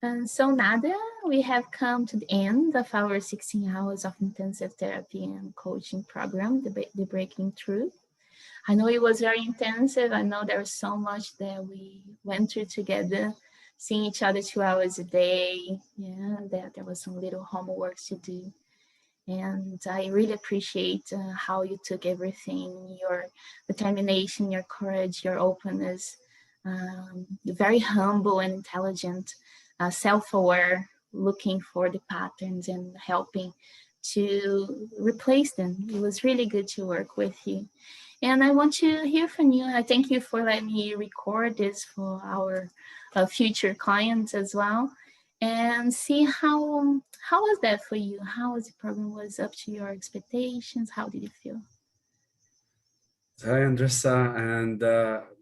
And so, Nader, we have come to the end of our 16 hours of intensive therapy and coaching program, the Breaking-tbrough. I know it was very intensive. I know there was so much that we went through together, seeing each other 2 hours a day. Yeah, there was some little homework to do. And I really appreciate how you took everything, your determination, your courage, your openness, very humble and intelligent, self-aware, looking for the patterns and helping to replace them. It was really good to work with you. And I want to hear from you. I thank you for letting me record this for our future clients as well, and see how was that for you? How was the program? Was up to your expectations? How did you feel? Hi, Andressa. And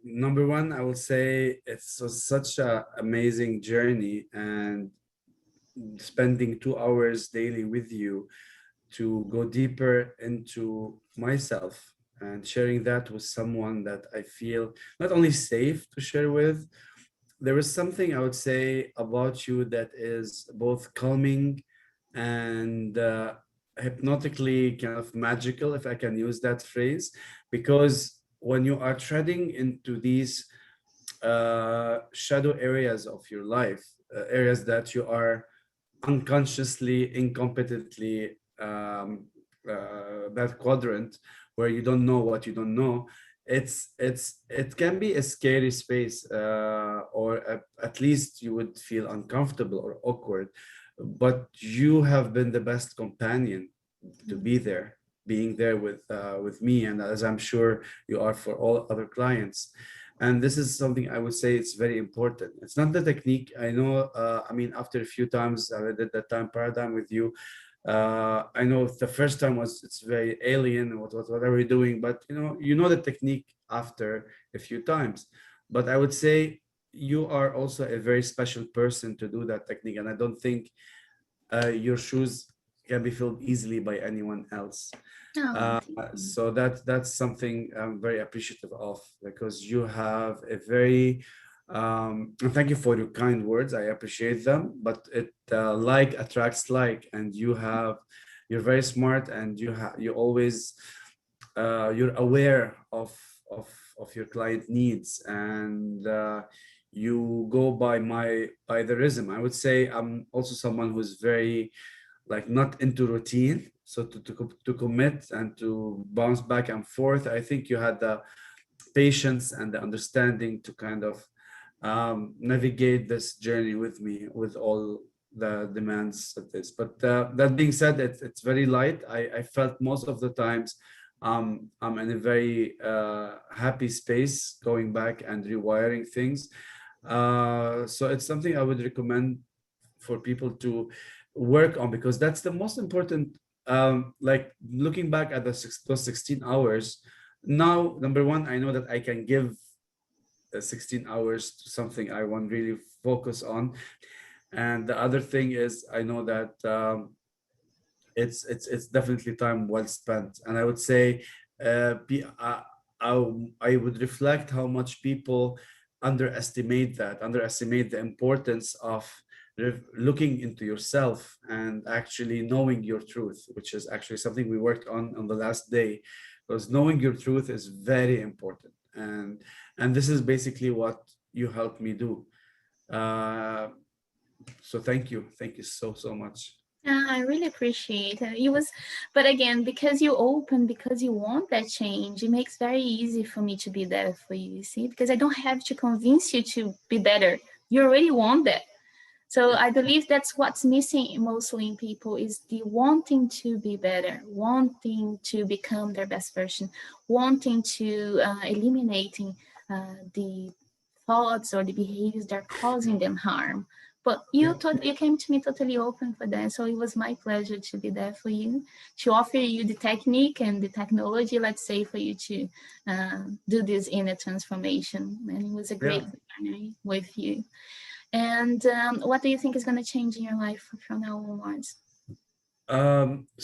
number one, I will say it's such an amazing journey, and spending 2 hours daily with you to go deeper into myself and sharing that with someone that I feel not only safe to share with. There is something I would say about you that is both calming and hypnotically kind of magical, if I can use that phrase, because when you are treading into these shadow areas of your life, areas that you are unconsciously, incompetently, that quadrant where you don't know what you don't know, it can be a scary space, or at least you would feel uncomfortable or awkward, but you have been the best companion to be there, being there with me, and as I'm sure you are for all other clients. And this is something I would say it's very important. It's not the technique. I know, I mean, after a few times I did that time paradigm with you, I know the first time it's very alien, what are we doing? But you know the technique after a few times. But I would say you are also a very special person to do that technique, and I don't think your shoes can be filled easily by anyone else. Oh, So that's something I'm very appreciative of, because you have a very and thank you for your kind words. I appreciate them, but it like attracts like, and you're very smart, and you always you're aware of your client needs, and you go by the rhythm. I would say I'm also someone who's very like not into routine, so to commit and to bounce back and forth. I think you had the patience and the understanding to kind of navigate this journey with me, with all the demands of this. But that being said, it's very light. I felt most of the times I'm in a very happy space, going back and rewiring things. So it's something I would recommend for people to work on, because that's the most important. Like looking back at those 16 hours, now, number one, I know that I can give 16 hours to something I want really focus on. And the other thing is, I know that it's definitely time well spent. And I would say, I would reflect how much people underestimate the importance of looking into yourself and actually knowing your truth, which is actually something we worked on the last day, because knowing your truth is very important. And this is basically what you helped me do. Uh, so thank you so much. I really appreciate it. It was, but again, because you open, because you want that change, it makes very easy for me to be there for you. See, because I don't have to convince you to be better. You already want that. So I believe that's what's missing mostly in people, is the wanting to be better, wanting to become their best version, wanting to eliminating the thoughts or the behaviors that are causing them harm. But Yeah. you came to me totally open for that. So it was my pleasure to be there for you, to offer you the technique and the technology, let's say, for you to do this inner transformation. And it was a Yeah. great journey with you. And what do you think is going to change in your life from now onwards?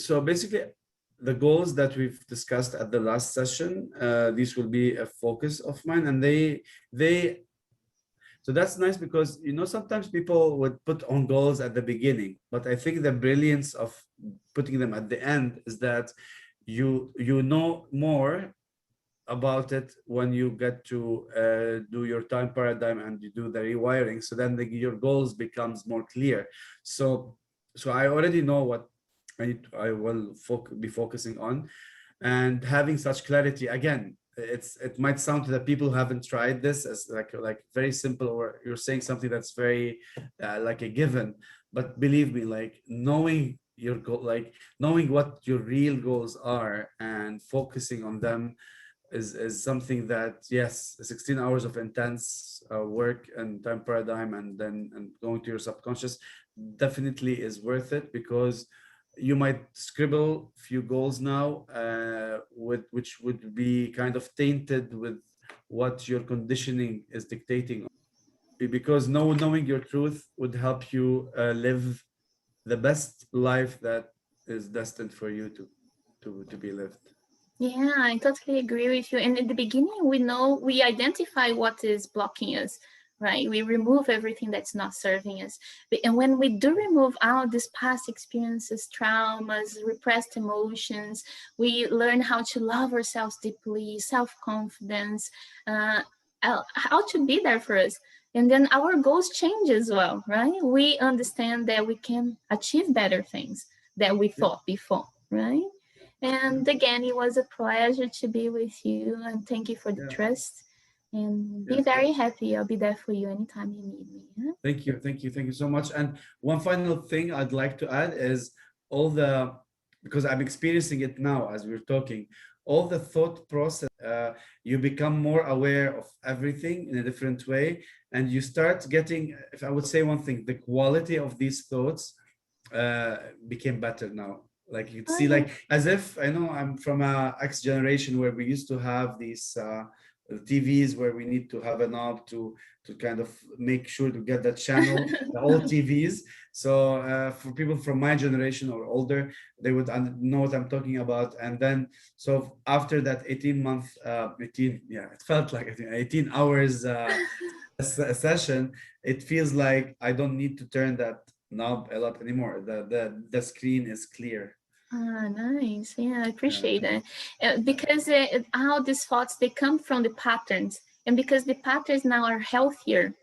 So basically, the goals that we've discussed at the last session, these will be a focus of mine, and they So that's nice because, sometimes people would put on goals at the beginning, but I think the brilliance of putting them at the end is that you know more about it when you get to do your time paradigm and you do the rewiring. So then your goals becomes more clear. So I already know what I will be focusing on, and having such clarity again. It might sound to the people who haven't tried this as like very simple, or you're saying something that's very like a given, but believe me, like knowing your goal, like knowing what your real goals are and focusing on them is something that, yes, 16 hours of intense work and time paradigm, and then going to your subconscious definitely is worth it, because you might scribble few goals now with which would be kind of tainted with what your conditioning is dictating, because knowing your truth would help you live the best life that is destined for you to be lived. Yeah, I totally agree with you. And in the beginning, we identify what is blocking us, right? We remove everything that's not serving us. And when we do remove all these past experiences, traumas, repressed emotions, we learn how to love ourselves deeply, self-confidence, how to be there for us. And then our goals change as well, right? We understand that we can achieve better things than we thought before, right? And again, it was a pleasure to be with you, and thank you for the trust. And be very happy. I'll be there for you anytime you need me. Yeah? Thank you so much. And one final thing I'd like to add is because I'm experiencing it now as we're talking, all the thought process, you become more aware of everything in a different way, and you start getting, if I would say one thing, the quality of these thoughts became better now. Like you'd see, like as if, I know I'm from a X generation where we used to have these TVs where we need to have a knob to kind of make sure to get that channel, the old TVs. So for people from my generation or older, they would know what I'm talking about. And then, so after that 18, yeah, it felt like 18 hours session, it feels like I don't need to turn that knob a lot anymore. The screen is clear. Ah, nice. Yeah, I appreciate it. Because how these thoughts, they come from the patterns. And because the patterns now are healthier,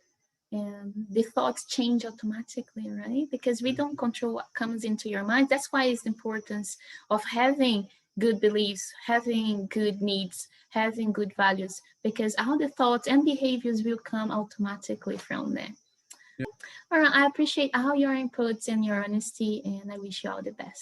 and the thoughts change automatically, right? Because we don't control what comes into your mind. That's why it's the importance of having good beliefs, having good needs, having good values, because all the thoughts and behaviors will come automatically from there. All right, I appreciate all your inputs and your honesty, and I wish you all the best.